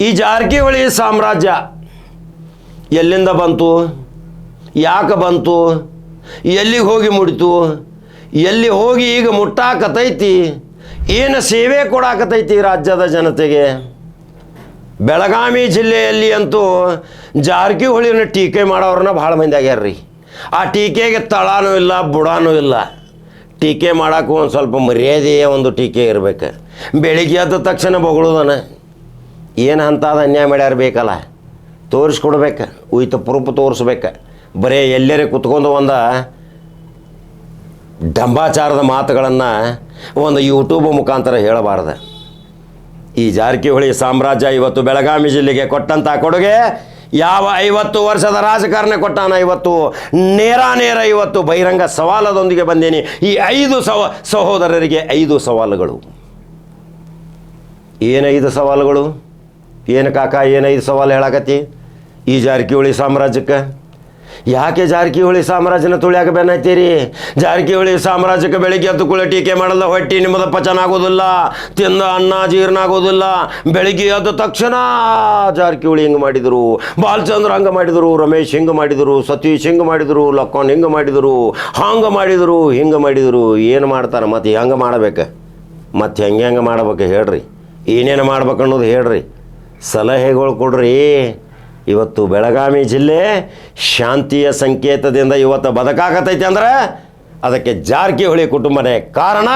ಈ ಜಾರಕಿಹೊಳಿ ಸಾಮ್ರಾಜ್ಯ ಎಲ್ಲಿಂದ ಬಂತು, ಯಾಕೆ ಬಂತು, ಎಲ್ಲಿಗೆ ಹೋಗಿ ಮುಡಿತು, ಎಲ್ಲಿ ಹೋಗಿ ಈಗ ಮುಟ್ಟಾಕತೈತಿ, ಏನು ಸೇವೆ ಕೊಡಾಕತೈತಿ ರಾಜ್ಯದ ಜನತೆಗೆ. ಬೆಳಗಾವಿ ಜಿಲ್ಲೆಯಲ್ಲಿ ಅಂತೂ ಜಾರಕಿಹೊಳಿನ ಟೀಕೆ ಮಾಡೋರನ್ನ ಭಾಳ ಮಂದಿ ಆಗ್ಯಾರ್ರಿ. ಆ ಟೀಕೆಗೆ ತಳನೂ ಇಲ್ಲ, ಬುಡನೂ ಇಲ್ಲ. ಟೀಕೆ ಮಾಡೋಕ್ಕೂ ಒಂದು ಸ್ವಲ್ಪ ಮರ್ಯಾದೆಯೇ ಒಂದು ಟೀಕೆ ಇರಬೇಕು. ಬೆಳಿಗ್ಗೆ ಎದ್ದ ತಕ್ಷಣ ಬೊಗಳೋದನ ಏನು ಅಂತಾದ ಅನ್ಯಾಯ ಮಾಡ್ಯಾರ ಬೇಕಲ್ಲ, ತೋರಿಸ್ಕೊಡ್ಬೇಕು, ಉಯ್ತು ಪ್ರೂಫ್ ತೋರಿಸ್ಬೇಕು. ಬರೀ ಎಲ್ಲರೇ ಕುತ್ಕೊಂಡು ಒಂದು ಡಂಬಾಚಾರದ ಮಾತುಗಳನ್ನು ಒಂದು ಯೂಟ್ಯೂಬ್ ಮುಖಾಂತರ ಹೇಳಬಾರ್ದು. ಈ ಜಾರಕಿಹೊಳಿ ಸಾಮ್ರಾಜ್ಯ ಇವತ್ತು ಬೆಳಗಾವಿ ಜಿಲ್ಲೆಗೆ ಕೊಟ್ಟಂಥ ಕೊಡುಗೆ ಯಾವ 50 ವರ್ಷದ ರಾಜಕಾರಣ ಕೊಟ್ಟಾನ. ಇವತ್ತು ನೇರ ಇವತ್ತು ಬಹಿರಂಗ ಸವಾಲದೊಂದಿಗೆ ಬಂದೇನೆ. ಈ 5 ಸಹೋದರರಿಗೆ 5 ಸವಾಲುಗಳು. ಏನು 5 ಸವಾಲುಗಳು? ಏನು ಕಾಕ, ಏನು 5 ಸವಾಲು ಹೇಳಕತ್ತಿ ಈ ಜಾರಕಿಹೊಳಿ ಸಾಮ್ರಾಜ್ಯಕ್ಕೆ? ಯಾಕೆ ಜಾರಕಿಹೊಳಿ ಸಾಮ್ರಾಜ್ಯನ ತುಳಿಯಾಕ ಬೆನ್ನತ್ತೀರಿ? ಜಾರಕಿಹೊಳಿ ಸಾಮ್ರಾಜ್ಯಕ್ಕೆ ಬೆಳಿಗ್ಗೆ ಎದ್ದು ಕೂಡ ಟೀಕೆ ಮಾಡಲ್ಲ, ಹೊಟ್ಟಿ ನಿಮ್ಮದ ಪಚನ ಆಗೋದಿಲ್ಲ, ತಿಂದ ಅನ್ನ ಜೀರ್ಣ ಆಗೋದಿಲ್ಲ. ಬೆಳಿಗ್ಗೆ ಎದ್ದ ತಕ್ಷಣ ಜಾರಕಿಹೊಳಿ ಹಿಂಗೆ ಮಾಡಿದರು, ಬಾಲಚಂದ್ರ ಹಂಗೆ ಮಾಡಿದರು, ರಮೇಶ್ ಹಿಂಗೆ ಮಾಡಿದರು, ಸತೀಶ್ ಹಿಂಗೆ ಮಾಡಿದರು, ಲಕ್ಕನ್ ಹಿಂಗೆ ಮಾಡಿದರು, ಹಂಗೆ ಮಾಡಿದರು, ಹಿಂಗೆ ಮಾಡಿದರು. ಏನು ಮಾಡ್ತಾರೆ ಮತ್ತು ಹೆಂಗೆ ಮಾಡ್ಬೇಕು, ಮತ್ತು ಹೆಂಗೆ ಮಾಡ್ಬೇಕು ಹೇಳ್ರಿ, ಏನೇನು ಮಾಡ್ಬೇಕು ಅನ್ನೋದು ಹೇಳ್ರಿ, ಸಲಹೆಗಳು ಕೊಡ್ರಿ. ಇವತ್ತು ಬೆಳಗಾವಿ ಜಿಲ್ಲೆ ಶಾಂತಿಯ ಸಂಕೇತದಿಂದ ಇವತ್ತು ಬದುಕಾಗತೈತೆ ಅಂದ್ರೆ ಅದಕ್ಕೆ ಜಾರಕಿಹೊಳಿ ಕುಟುಂಬನೇ ಕಾರಣ.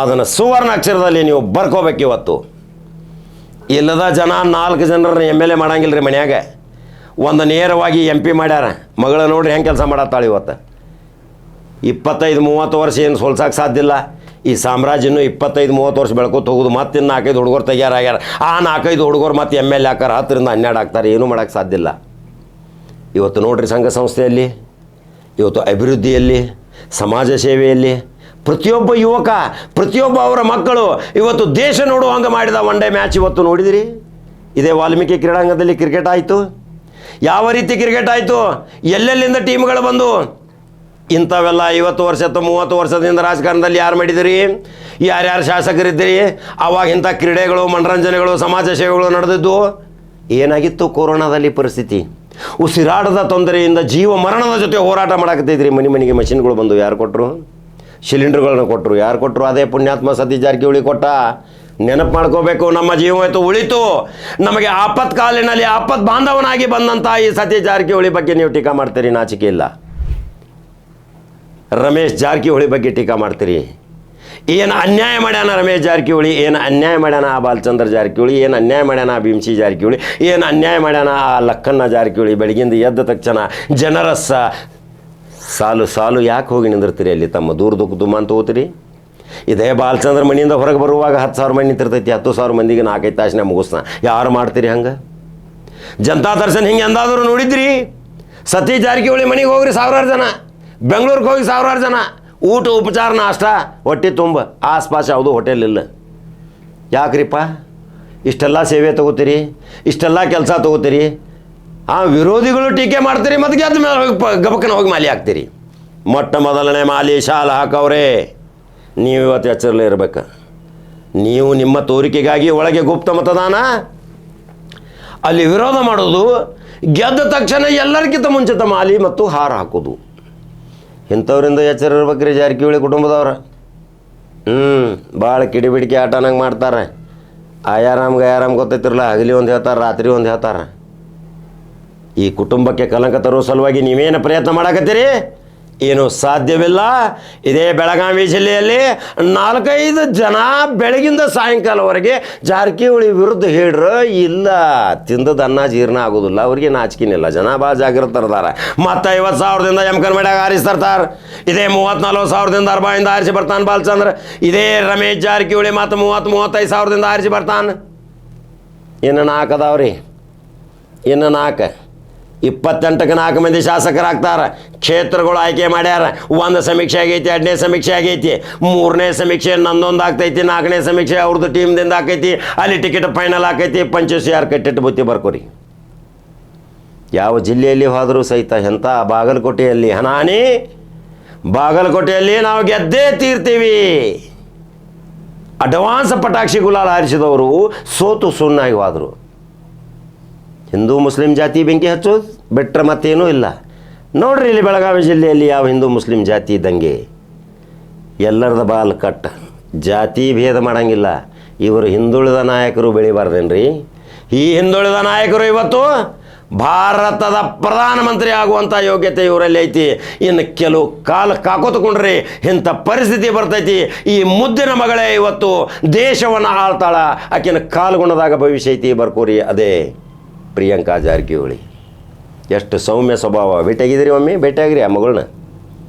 ಅದನ್ನು ಸುವರ್ಣ ಅಕ್ಷರದಲ್ಲಿ ನೀವು ಬರ್ಕೋಬೇಕು. ಇವತ್ತು ಇಲ್ಲದ ಜನ 4 ಜನರನ್ನ MLA ಮಾಡಂಗಿಲ್ಲ ರೀ ಮನ್ಯಾಗ. ಒಂದು ನೇರವಾಗಿ MP ಮಾಡ್ಯಾರ. ಮಗಳ ನೋಡ್ರಿ ಹೆಂಗೆ ಕೆಲಸ ಮಾಡತ್ತಾಳೆ. ಇವತ್ತು 25-30 ವರ್ಷ ಏನು ಸೋಲ್ಸಕ್ಕೆ ಸಾಧ್ಯ ಇಲ್ಲ. ಈ ಸಾಮ್ರಾಜ್ಯನೂ 25-30 ವರ್ಷ ಬೆಳ್ಕೊತ ಹೋಗೋದು. ಮತ್ತು ಇನ್ನು 4-5 ಹುಡುಗರು ತಯಾರಾಗ್ಯಾರ. ಆ 4-5 ಹುಡುಗರು ಮತ್ತು MLA ಹಾಕಾರ 10-12 ಆಗ್ತಾರೆ. ಏನೂ ಮಾಡೋಕ್ಕೆ ಸಾಧ್ಯ ಇಲ್ಲ. ಇವತ್ತು ನೋಡ್ರಿ ಸಂಘ ಸಂಸ್ಥೆಯಲ್ಲಿ, ಇವತ್ತು ಅಭಿವೃದ್ಧಿಯಲ್ಲಿ, ಸಮಾಜ ಸೇವೆಯಲ್ಲಿ ಪ್ರತಿಯೊಬ್ಬ ಯುವಕ, ಪ್ರತಿಯೊಬ್ಬ ಅವರ ಮಕ್ಕಳು ಇವತ್ತು ದೇಶ ನೋಡುವಂಗೆ ಮಾಡಿದ ಒನ್ ಡೇ ಮ್ಯಾಚ್ ಇವತ್ತು ನೋಡಿದಿರಿ. ಇದೇ ವಾಲ್ಮೀಕಿ ಕ್ರೀಡಾಂಗಣದಲ್ಲಿ ಕ್ರಿಕೆಟ್ ಆಯಿತು. ಯಾವ ರೀತಿ ಕ್ರಿಕೆಟ್ ಆಯಿತು, ಎಲ್ಲೆಲ್ಲಿಂದ ಟೀಮ್ಗಳು ಬಂದು. ಇಂಥವೆಲ್ಲ 50 ವರ್ಷ ಅಥವಾ 30 ವರ್ಷದಿಂದ ರಾಜಕಾರಣದಲ್ಲಿ ಯಾರು ಮಾಡಿದಿರಿ, ಯಾರ್ಯಾರು ಶಾಸಕರಿದ್ದೀರಿ, ಆವಾಗ ಇಂಥ ಕ್ರೀಡೆಗಳು, ಮನರಂಜನೆಗಳು, ಸಮಾಜ ಸೇವೆಗಳು ನಡೆದಿದ್ದು. ಏನಾಗಿತ್ತು ಕೊರೋನಾದಲ್ಲಿ ಪರಿಸ್ಥಿತಿ? ಉಸಿರಾಟದ ತೊಂದರೆಯಿಂದ ಜೀವ ಮರಣದ ಜೊತೆ ಹೋರಾಟ ಮಾಡಾಕತ್ತಿದ್ರಿ. ಮನೆಗೆ ಮಷಿನ್ಗಳು ಬಂದು ಯಾರು ಕೊಟ್ಟರು? ಸಿಲಿಂಡರ್ಗಳನ್ನ ಕೊಟ್ಟರು. ಯಾರು ಕೊಟ್ಟರು? ಅದೇ ಪುಣ್ಯಾತ್ಮ ಸತೀಶ್ ಜಾರಕಿಹೊಳಿ ಕೊಟ್ಟ. ನೆನಪು ಮಾಡ್ಕೋಬೇಕು. ನಮ್ಮ ಜೀವ ಉಳಿತು. ನಮಗೆ ಆಪತ್ಕಾಲಿನಲ್ಲಿ ಆಪತ್ ಬಾಂಧವನಾಗಿ ಬಂದಂಥ ಈ ಸತೀಶ್ ಜಾರಕಿಹೊಳಿ ಬಗ್ಗೆ ನೀವು ಟೀಕಾ ಮಾಡ್ತೀರಿ, ನಾಚಿಕೆ ಇಲ್ಲ. ರಮೇಶ್ ಜಾರಕಿಹೊಳಿ ಬಗ್ಗೆ ಟೀಕಾ ಮಾಡ್ತೀರಿ. ಏನು ಅನ್ಯಾಯ ಮಾಡ್ಯಾನ ರಮೇಶ್ ಜಾರಕಿಹೊಳಿ, ಏನು ಅನ್ಯಾಯ ಮಾಡ್ಯಾನ ಆ ಬಾಲಚಂದ್ರ ಜಾರಕಿಹೊಳಿ, ಏನು ಅನ್ಯಾಯ ಮಾಡ್ಯಾನ ಆ ಭೀಮ್ಸಿ ಜಾರಕಿಹೊಳಿ, ಏನು ಅನ್ಯಾಯ ಮಾಡ್ಯಾನ ಆ ಲಕ್ಕಣ್ಣ ಜಾರಕಿಹೊಳಿ. ಬೆಳಗಿಂದ ಎದ್ದ ತಕ್ಷಣ ಜನರ ಸಾಲು ಯಾಕೆ ಹೋಗಿ ನಿಂದಿರ್ತೀರಿ? ಅಲ್ಲಿ ತಮ್ಮ ದುಮ್ಮ ಅಂತ ಹೋಗ್ತೀರಿ. ಇದೇ ಬಾಲಚಂದ್ರ ಮನೆಯಿಂದ ಹೊರಗೆ ಬರುವಾಗ 10,000 ಮಂದಿ ನಿಂತಿರ್ತೈತಿ. 10,000 ಮಂದಿಗೆ 4-5 ತಾಸಿನ ಮುಗಿಸ್ನ. ಯಾರು ಮಾಡ್ತೀರಿ ಹಂಗೆ? ಜನತಾ ದರ್ಶನ್ ಹಿಂಗೆ ಎಂದಾದರೂ ನೋಡಿದ್ರಿ? ಸತೀಶ್ ಜಾರಕಿಹೊಳಿ ಮನೆಗೆ ಹೋಗ್ರಿ 1000 ಜನ, ಬೆಂಗಳೂರಿಗೆ ಹೋಗಿ 1000 ಜನ, ಊಟ ಉಪಚಾರ ನಾಷ್ಟ ಹೊಟ್ಟೆ ತುಂಬ. ಆಸ್ಪಾಸ್ ಯಾವುದೂ ಹೋಟೆಲ್ ಇಲ್ಲ. ಯಾಕ್ರಿಪ್ಪ ಇಷ್ಟೆಲ್ಲ ಸೇವೆ ತೊಗೋತೀರಿ, ಇಷ್ಟೆಲ್ಲ ಕೆಲಸ ತೊಗೋತೀರಿ, ಆ ವಿರೋಧಿಗಳು ಟೀಕೆ ಮಾಡ್ತೀರಿ, ಮತ್ತು ಗೆದ್ದ ಮೇಲೆ ಹೋಗಿ ಗಬಕ್ಕನ ಹೋಗಿ ಮಾಲಿ ಹಾಕ್ತೀರಿ. ಮೊಟ್ಟ ಮೊದಲನೇ ಮಾಲಿ ಶಾಲೆ ಹಾಕವ್ರೆ ನೀವು. ಇವತ್ತು ಎಚ್ಚರಲ್ಲೇ ಇರ್ಬೇಕು. ನೀವು ನಿಮ್ಮ ತೋರಿಕೆಗಾಗಿ ಒಳಗೆ ಗುಪ್ತ ಮತದಾನ ಅಲ್ಲಿ ವಿರೋಧ ಮಾಡೋದು, ಗೆದ್ದ ತಕ್ಷಣ ಎಲ್ಲರಿಗಿಂತ ಮುಂಚಿತ ಮಾಲಿ ಮತ್ತು ಹಾರ ಹಾಕೋದು. ಇಂಥವ್ರಿಂದ ಎಚ್ಚರ ಇರ್ಬೇಕ್ರಿ ಜಾರಕಿಹೊಳಿ ಕುಟುಂಬದವ್ರು. ಭಾಳ ಕಿಡಿಬಿಡಿಕೆ ಆಟ ನಂಗೆ ಮಾಡ್ತಾರೆ. ಆಯಾರಾಮ್ ಗೊತ್ತೈತಿರಲ್ಲ, ಹಗಲಿ ಒಂದು ಹೇಳ್ತಾರೆ, ರಾತ್ರಿ ಒಂದು ಹೇಳ್ತಾರೆ. ಈ ಕುಟುಂಬಕ್ಕೆ ಕಲಂಕ ತರುವ ಸಲುವಾಗಿ ನೀವೇನು ಪ್ರಯತ್ನ ಮಾಡಕತ್ತೀರಿ? ಏನೂ ಸಾಧ್ಯವಿಲ್ಲ. ಇದೇ ಬೆಳಗಾವಿ ಜಿಲ್ಲೆಯಲ್ಲಿ 4-5 ಜನ ಬೆಳಗಿಂದ ಸಾಯಂಕಾಲವರೆಗೆ ಜಾರಕಿಹೊಳಿ ವಿರುದ್ಧ ಹೇಳ್ರ ಇಲ್ಲ. ತಿಂದದ ಅನ್ನ ಜೀರ್ಣ ಆಗೋದಿಲ್ಲ. ಅವ್ರಿಗೆ ನಾಚಿಕೆನಿಲ್ಲ. ಜನ ಭಾಳ ಜಾಗೃತರದಾರ. ಮತ್ತು 50,000ದಿಂದ ಎಮ್ಕನ್ ಮಾಡ್ಯಾಗ ಆರಿಸ್ತಾರ. ಇದೇ 30-40,000ದಿಂದ ಅರ್ಬಾಯಿಂದ ಆರಿಸಿ ಬರ್ತಾನೆ ಬಾಲಚಂದ್ರ. ಇದೇ ರಮೇಶ್ ಜಾರಕಿಹೊಳಿ ಮತ್ತು 30-35,000ದಿಂದ ಆರಿಸಿ ಬರ್ತಾನೆ. ಇನ್ನು 4 ಅದಾವ್ರಿ. ಇನ್ನು 4 28ಕ್ಕೆ 4 ಮಂದಿ ಶಾಸಕರಾಗ್ತಾರೆ. ಕ್ಷೇತ್ರಗಳು ಆಯ್ಕೆ ಮಾಡ್ಯಾರ. 1 ಸಮೀಕ್ಷೆ ಆಗೈತಿ, 2ನೇ ಸಮೀಕ್ಷೆ ಆಗೈತಿ, 3ನೇ ಸಮೀಕ್ಷೆ ನಂದೊಂದು ಆಗ್ತೈತಿ, 4ನೇ ಸಮೀಕ್ಷೆ ಅವ್ರದ್ದು ಟೀಮ್ದಿಂದ ಆಕೈತಿ. ಅಲ್ಲಿ ಟಿಕೆಟ್ ಫೈನಲ್ ಆಕೈತಿ. 25,000 ಕಟ್ಟಿಟ್ಟು ಬುತ್ತಿ ಬರ್ಕೋರಿ. ಯಾವ ಜಿಲ್ಲೆಯಲ್ಲಿ ಹೋದರೂ ಸಹಿತ ಎಂಥ ಬಾಗಲಕೋಟೆಯಲ್ಲಿ ಹನಾನಿ, ಬಾಗಲಕೋಟೆಯಲ್ಲಿ ನಾವು ಗೆದ್ದೇ ತೀರ್ತೀವಿ. ಅಡ್ವಾನ್ಸ್ ಪಟಾಕ್ಷಿ ಗುಲಾಲ್ ಹಾರಿಸಿದವರು ಸೋತು ಸುಣ್ಣಾಗಿ ಹೋದರು. ಹಿಂದೂ ಮುಸ್ಲಿಂ ಜಾತಿ ಬೆಂಕಿ ಹಚ್ಚೋದು ಬಿಟ್ಟರೆ ಮತ್ತೇನೂ ಇಲ್ಲ. ನೋಡ್ರಿ ಇಲ್ಲಿ ಬೆಳಗಾವಿ ಜಿಲ್ಲೆಯಲ್ಲಿ ಯಾವ ಹಿಂದೂ ಮುಸ್ಲಿಂ ಜಾತಿ ದಂಗೆ, ಎಲ್ಲರದ ಬಾಲ್ ಕಟ್, ಜಾತಿ ಭೇದ ಮಾಡೋಂಗಿಲ್ಲ. ಇವರು ಹಿಂದುಳಿದ ನಾಯಕರು ಬೆಳಿಬಾರ್ದೇನ್ರಿ? ಈ ಹಿಂದುಳಿದ ನಾಯಕರು ಇವತ್ತು ಭಾರತದ ಪ್ರಧಾನಮಂತ್ರಿ ಆಗುವಂಥ ಯೋಗ್ಯತೆ ಇವರಲ್ಲಿ ಐತಿ. ಇನ್ನು ಕೆಲವು ಕಾಲ ಕಾಕೋತಕೊಂಡ್ರಿ ಇಂಥ ಪರಿಸ್ಥಿತಿ ಬರ್ತೈತಿ. ಈ ಮುದ್ದಿನ ಮಗಳೇ ಇವತ್ತು ದೇಶವನ್ನು ಆಳ್ತಾಳ, ಆಕಿನ ಕಾಲ್ಗುಣದಾಗ ಭವಿಷ್ಯ ಐತಿ. ಬರ್ಕೋರಿ, ಅದೇ ಪ್ರಿಯಾಂಕಾ ಜಾರಕಿಹೊಳಿ. ಎಷ್ಟು ಸೌಮ್ಯ ಸ್ವಭಾವ. ಭೇಟಿಯಾಗಿದ್ದೀರಿ ಒಮ್ಮೆ? ಭೇಟಿಯಾಗಿರಿ ಆ ಮಗಳನ್ನ?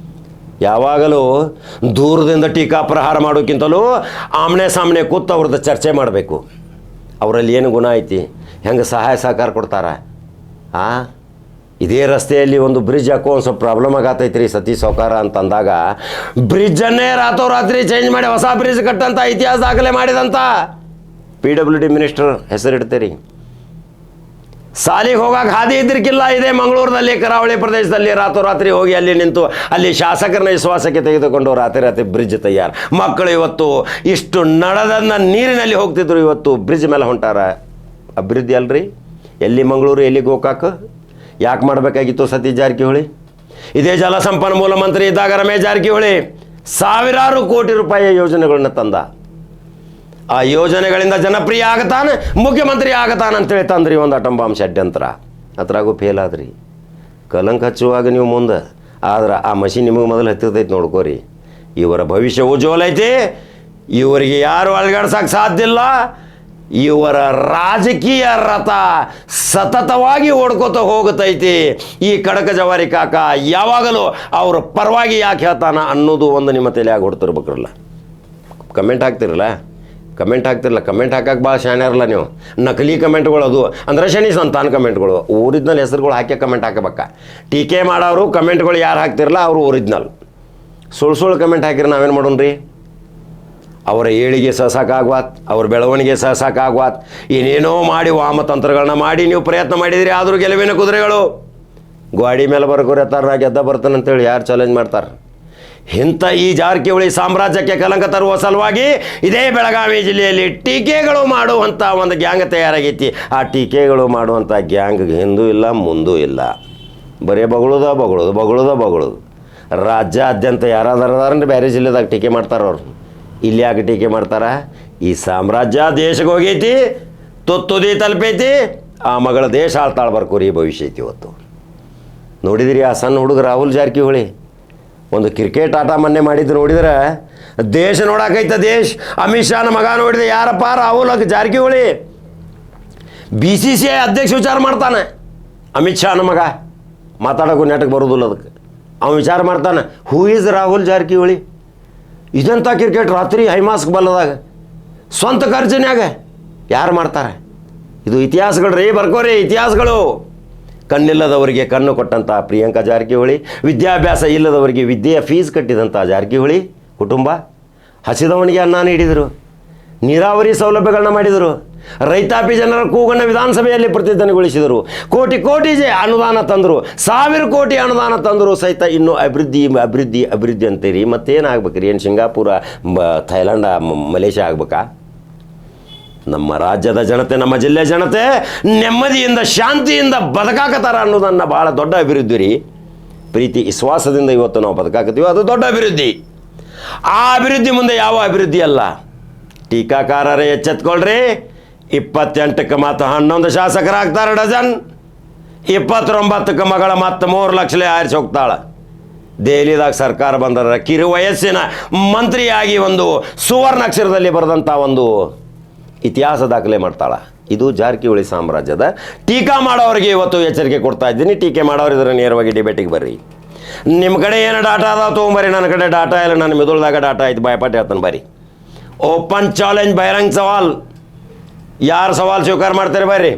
ಯಾವಾಗಲೂ ದೂರದಿಂದ ಟೀಕಾ ಪ್ರಹಾರ ಮಾಡೋಕ್ಕಿಂತಲೂ ಆಮನೆ ಸಾಮನೆ ಕೂತು ಅವ್ರದ್ದು ಚರ್ಚೆ ಮಾಡಬೇಕು. ಅವರಲ್ಲಿ ಏನು ಗುಣ ಐತಿ, ಹೆಂಗೆ ಸಹಾಯ ಸಹಕಾರ ಕೊಡ್ತಾರ. ಇದೇ ರಸ್ತೆಯಲ್ಲಿ ಒಂದು ಬ್ರಿಡ್ಜ್ ಹಾಕೋ ಒಂದು ಸ್ವಲ್ಪ ಪ್ರಾಬ್ಲಮ್ ಆಗತ್ತೈತಿ ರೀ ಸತೀಶ್ ಸಾವ್ಕಾರ ಅಂತಂದಾಗ, ಬ್ರಿಡ್ಜನ್ನೇ ರಾತ್ರಿ ಚೇಂಜ್ ಮಾಡಿ ಹೊಸ ಬ್ರಿಡ್ಜ್ ಕಟ್ಟಂತ ಇತಿಹಾಸ ದಾಖಲೆ ಮಾಡಿದಂಥ PWD ಮಿನಿಸ್ಟರ್ ಹೆಸರಿಡ್ತೀರಿ. ಸಾಲಿಗೆ ಹೋಗಾಕ ಹಾದಿ ಇದ್ರಿಕಿಲ್ಲ. ಇದೇ ಮಂಗಳೂರಿನಲ್ಲಿ ಕರಾವಳಿ ಪ್ರದೇಶದಲ್ಲಿ ರಾತ್ರಿ ಹೋಗಿ ಅಲ್ಲಿ ನಿಂತು ಅಲ್ಲಿ ಶಾಸಕರನ್ನ ವಿಶ್ವಾಸಕ್ಕೆ ತೆಗೆದುಕೊಂಡು ರಾತ್ರಿ ಬ್ರಿಡ್ಜ್ ತಯಾರು. ಮಕ್ಕಳು ಇವತ್ತು ಇಷ್ಟು ನಡೆದನ್ನ ನೀರಿನಲ್ಲಿ ಹೋಗ್ತಿದ್ರು, ಇವತ್ತು ಬ್ರಿಡ್ಜ್ ಮೇಲೆ ಹೊಂಟಾರ. ಅಭಿವೃದ್ಧಿ ಅಲ್ರಿ? ಎಲ್ಲಿ ಮಂಗಳೂರು, ಎಲ್ಲಿ ಗೋಕಾಕ್? ಯಾಕೆ ಮಾಡಬೇಕಾಗಿತ್ತು ಸತೀಶ್ ಜಾರಕಿಹೊಳಿ? ಇದೇ ಜಲಸಂಪನ್ಮೂಲ ಮಂತ್ರಿ ಇದ್ದಾಗ ರಮೇಶ್ ಜಾರಕಿಹೊಳಿ ಸಾವಿರಾರು ಕೋಟಿ ರೂಪಾಯಿ ಯೋಜನೆಗಳನ್ನ ತಂದ. ಆ ಯೋಜನೆಗಳಿಂದ ಜನಪ್ರಿಯ ಆಗತಾನೆ, ಮುಖ್ಯಮಂತ್ರಿ ಆಗತಾನೆ ಅಂತೇಳಿ ತಂದ್ರಿ ಒಂದು ಅಟಂಬಾಂಬ್ ಷಡ್ಯಂತ್ರ. ಅದ್ರಾಗೂ ಫೇಲ್ ಆದ್ರಿ. ಕಲಂಕ ಹಚ್ಚುವಾಗ ನೀವು ಮುಂದೆ, ಆದ್ರೆ ಆ ಮಷೀನ್ ನಿಮಗೆ ಮೊದಲು ಹತ್ತಿರ್ತೈತಿ. ನೋಡ್ಕೋರಿ, ಇವರ ಭವಿಷ್ಯ ಉಜ್ವಲ ಐತಿ. ಇವರಿಗೆ ಯಾರು ಅಲ್ಗಾಡ್ಸಕ್ಕೆ ಸಾಧ್ಯ ಇಲ್ಲ. ಇವರ ರಾಜಕೀಯ ರಥ ಸತತವಾಗಿ ಓಡ್ಕೋತ ಹೋಗುತ್ತೈತಿ. ಈ ಕಡಕ ಜವಾರಿ ಕಾಕ ಯಾವಾಗಲೂ ಅವ್ರ ಪರವಾಗಿ ಯಾಕೆ ಹೇಳ್ತಾನ ಅನ್ನೋದು ಒಂದು ನಿಮ್ಮ ತಲೆಯಾಗಿ ಹೊಡ್ತಿರ್ಬೇಕ್ರಲ್ಲ. ಕಮೆಂಟ್ ಹಾಕ್ತಿರಲ್ಲ, ಕಮೆಂಟ್ ಹಾಕಕ್ಕೆ ಭಾಳ ಶಾಣ್ಯಾರಲ್ಲ ನೀವು. ನಕಲಿ ಕಮೆಂಟ್ಗಳು ಅದು ಅಂದ್ರೆ ಶನಿ ಸಂತಾನ ಕಮೆಂಟ್ಗಳು. ಒರಿಜಿನಲ್ ಹೆಸರುಗಳು ಹಾಕಿ ಕಮೆಂಟ್ ಹಾಕಬೇಕಾ. ಟೀಕೆ ಮಾಡೋರು ಕಮೆಂಟ್ಗಳು ಯಾರು ಹಾಕ್ತಿರಲ್ಲ ಅವರು ಒರಿಜಿನಲ್. ಸುಳ್ಳು ಕಮೆಂಟ್ ಹಾಕಿದ್ರೆ ನಾವೇನು ಮಾಡೋಣ್ರಿ? ಅವರ ಏಳಿಗೆ ಸಹಸಾಕಾಗ್ವಾತ್, ಅವ್ರ ಬೆಳವಣಿಗೆ ಸಹಸಾಕಾಗ್ವಾತ್, ಏನೇನೋ ಮಾಡಿ ವಾಮತಂತ್ರಗಳನ್ನ ಮಾಡಿ ನೀವು ಪ್ರಯತ್ನ ಮಾಡಿದಿರಿ. ಆದರೂ ಗೆಲುವಿನ ಕುದುರೆಗಳು ಗಾಡಿ ಮೇಲೆ ಬರ್ಕೋರೆತ್ತಾರ, ನಾ ಗೆದ್ದ ಬರ್ತಾನಂತೇಳಿ ಯಾರು ಚಾಲೆಂಜ್ ಮಾಡ್ತಾರೆ? ಇಂಥ ಈ ಜಾರಕಿಹೊಳಿ ಸಾಮ್ರಾಜ್ಯಕ್ಕೆ ಕಲಂಕ ತರುವ ಸಲುವಾಗಿ ಇದೇ ಬೆಳಗಾವಿ ಜಿಲ್ಲೆಯಲ್ಲಿ ಟೀಕೆಗಳು ಮಾಡುವಂಥ ಒಂದು ಗ್ಯಾಂಗ್ ತಯಾರಾಗೈತಿ. ಆ ಟೀಕೆಗಳು ಮಾಡುವಂಥ ಗ್ಯಾಂಗ್ ಹಿಂದೂ ಇಲ್ಲ, ಮುಂದೂ ಇಲ್ಲ. ಬರೀ ಬಗಳೋದು. ರಾಜ್ಯಾದ್ಯಂತ ಯಾರಾದ್ರೂ ಬೇರೆ ಜಿಲ್ಲೆದಾಗ ಟೀಕೆ ಮಾಡ್ತಾರೆ ಅವ್ರು. ಇಲ್ಲಿ ಯಾಕೆ ಟೀಕೆ ಮಾಡ್ತಾರ? ಈ ಸಾಮ್ರಾಜ್ಯ ದೇಶಕ್ಕೆ ಹೋಗೈತಿ, ತುದಿ ತಲುಪೈತಿ. ಆ ಮಗಳ ದೇಶ ಆಳ್ತಾಳ ಬರ್ಕೋರಿ ಭವಿಷ್ಯ ಐತಿ. ಇವತ್ತು ನೋಡಿದಿರಿ ಆ ಸಣ್ಣ ಹುಡುಗ ರಾಹುಲ್ ಜಾರಕಿಹೊಳಿ ಒಂದು ಕ್ರಿಕೆಟ್ ಆಟ ಮೊನ್ನೆ ಮಾಡಿದ್ದು ನೋಡಿದ್ರೆ ದೇಶ ನೋಡಾಕೈತ. ದೇಶ ಅಮಿತ್ ಶಾನ ಮಗ ನೋಡಿದೆ ಯಾರಪ್ಪ? ರಾಹುಲ್ ಜಾರಕಿಹೊಳಿ. BCCI ಅಧ್ಯಕ್ಷ ವಿಚಾರ ಮಾಡ್ತಾನೆ. ಅಮಿತ್ ಶಾನ ಮಗ ಮಾತಾಡೋಕ್ಕೂ ನೆಟಕ್ಕೆ ಬರೋದಿಲ್ಲ ಅದಕ್ಕೆ. ಅವನು ವಿಚಾರ ಮಾಡ್ತಾನೆ, ಹೂ ಈಸ್ ರಾಹುಲ್ ಜಾರಕಿಹೊಳಿ? ಇದಂಥ ಕ್ರಿಕೆಟ್ ರಾತ್ರಿ ಹೈಮಾಸ್ಕ್ ಬಲ್ಲದಾಗ ಸ್ವಂತ ಖರ್ಚಿನ್ಯಾಗ ಯಾರು ಮಾಡ್ತಾರೆ? ಇದು ಇತಿಹಾಸಗಳು ರೀ, ಬರ್ಕೋರಿ ಇತಿಹಾಸಗಳು. ಕಣ್ಣಿಲ್ಲದವರಿಗೆ ಕಣ್ಣು ಕೊಟ್ಟಂಥ ಪ್ರಿಯಾಂಕಾ ಜಾರಕಿಹೊಳಿ, ವಿದ್ಯಾಭ್ಯಾಸ ಇಲ್ಲದವರಿಗೆ ವಿದ್ಯೆಯ ಫೀಸ್ ಕಟ್ಟಿದಂಥ ಜಾರಕಿಹೊಳಿ ಕುಟುಂಬ, ಹಸಿದವನಿಗೆ ಅನ್ನ ನೀಡಿದರು, ನೀರಾವರಿ ಸೌಲಭ್ಯಗಳನ್ನ ಮಾಡಿದರು, ರೈತಾಪಿ ಜನರ ಕೂಗನ್ನು ವಿಧಾನಸಭೆಯಲ್ಲಿ ಪ್ರತಿಧ್ವನಿಗೊಳಿಸಿದರು, ಕೋಟಿ ಅನುದಾನ ತಂದರು, 1000 ಕೋಟಿ ಅನುದಾನ ತಂದರು ಸಹಿತ ಇನ್ನೂ ಅಭಿವೃದ್ಧಿ ಅಂತೀರಿ. ಮತ್ತೇನಾಗ್ಬೇಕ್ರಿ? ಏನು ಸಿಂಗಾಪುರ, ಥೈಲ್ಯಾಂಡ, ಮಲೇಷ್ಯಾ ಆಗ್ಬೇಕಾ? ನಮ್ಮ ರಾಜ್ಯದ ಜನತೆ, ನಮ್ಮ ಜಿಲ್ಲೆ ಜನತೆ ನೆಮ್ಮದಿಯಿಂದ ಶಾಂತಿಯಿಂದ ಬದುಕಾಕತ್ತಾರ ಅನ್ನೋದನ್ನು ಭಾಳ ದೊಡ್ಡ ಅಭಿವೃದ್ಧಿ ರೀ. ಪ್ರೀತಿ ವಿಶ್ವಾಸದಿಂದ ಇವತ್ತು ನಾವು ಬದುಕಾಕತ್ತೀವಿ, ಅದು ದೊಡ್ಡ ಅಭಿವೃದ್ಧಿ. ಆ ಅಭಿವೃದ್ಧಿ ಮುಂದೆ ಯಾವ ಅಭಿವೃದ್ಧಿ ಅಲ್ಲ. ಟೀಕಾಕಾರರೇ ಎಚ್ಚೆತ್ಕೊಳ್ರಿ. 28ಕ್ಕೆ ಮತ್ತು 11 ಶಾಸಕರಾಗ್ತಾರೆ ಡಜನ್. 29ಕ್ಕೆ ಮಗಳ ಮತ್ತು 3 ಲಕ್ಷ ಆರಿಸಿ ಹೋಗ್ತಾಳೆ. ದೆಹಲಿದಾಗ ಸರ್ಕಾರ ಬಂದರ ಕಿರು ವಯಸ್ಸಿನ ಮಂತ್ರಿಯಾಗಿ ಒಂದು ಸುವರ್ಣಾಕ್ಷರದಲ್ಲಿ ಬರೆದಂಥ ಒಂದು ಇತಿಹಾಸ ದಾಖಲೆ ಮಾಡ್ತಾಳೆ. ಇದು ಜಾರಕಿಹೊಳಿ ಸಾಮ್ರಾಜ್ಯದ ಟೀಕಾ ಮಾಡೋರಿಗೆ ಇವತ್ತು ಎಚ್ಚರಿಕೆ ಕೊಡ್ತಾ ಇದ್ದೀನಿ. ಟೀಕೆ ಮಾಡೋರು ಇದರ ನೇರವಾಗಿ ಡಿಬೇಟಿಗೆ ಬರ್ರಿ. ನಿಮ್ಮ ಕಡೆ ಏನು ಡಾಟಾ ಅದಾವ ತೊಗೊಂಬರ್ರಿ. ನನ್ನ ಕಡೆ ಡಾಟಾ ಇಲ್ಲ, ನನ್ನ ಮೆದುಳ್ದಾಗ ಡಾಟಾ ಐತೆ. ಬಾಯ್ಪಾಟ್ ಹೇಳ್ತಾನೆ ಬರ್ರಿ. ಓಪನ್ ಚಾಲೆಂಜ್, ಬಹಿರಂಗ ಸವಾಲ್. ಯಾರು ಸವಾಲು ಸ್ವೀಕಾರ ಮಾಡ್ತಾರೆ ಬರ್ರಿ.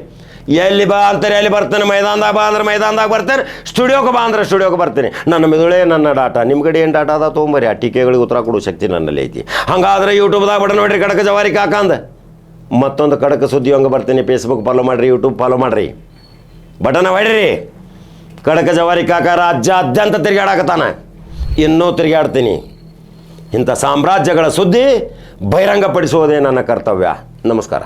ಎಲ್ಲಿ ಬಾ ಅಂತಾರೆ ಅಲ್ಲಿ ಬರ್ತೇನೆ, ಮೈದಾನದಾಗ ಬಾ ಅಂದ್ರೆ ಮೈದಾನದಾಗ ಬರ್ತೇನೆ, ಸ್ಟುಡಿಯೋಗೆ ಬಾ ಅಂದ್ರೆ ಸ್ಟುಡಿಯೋಗೆ ಬರ್ತೀನಿ. ನನ್ನ ಮೆದುಳೇ ನನ್ನ ಡಾಟಾ. ನಿಮ್ಮ ಕಡೆ ಏನು ಡಾಟಾ ಅದ ತೊಗೊಂಬರ್ರಿ. ಆ ಟೀಕೆಗಳಿಗೆ ಉತ್ತರ ಕೊಡೋ ಶಕ್ತಿ ನನ್ನಲ್ಲಿ ಐತಿ. ಹಾಗಾದ್ರೆ ಯೂಟ್ಯೂಬ್ದಾಗ ಬಡ ನೋಡಿರಿ ಕಡಕ ಜವಾರಿ ಕಾಕ ಅಂದ. ಮತ್ತೊಂದು ಕಡಕ ಸುದ್ದಿ ಹಂಗೆ ಬರ್ತೀನಿ. ಫೇಸ್ಬುಕ್ ಫಾಲೋ ಮಾಡಿರಿ, ಯೂಟ್ಯೂಬ್ ಫಾಲೋ ಮಾಡಿರಿ, ಬಟನ್ ಹೊಡಿರಿ. ಕಡಕ ಜವಾರಿ ಕಾಕ ರಾಜ್ಯಾದ್ಯಂತ ತಿರುಗಾಡಕತ್ತಾನ, ಇನ್ನೂ ತಿರುಗಾಡ್ತೀನಿ. ಇಂಥ ಸಾಮ್ರಾಜ್ಯಗಳ ಸುದ್ದಿ ಬಹಿರಂಗಪಡಿಸುವುದೇ ನನ್ನ ಕರ್ತವ್ಯ. ನಮಸ್ಕಾರ.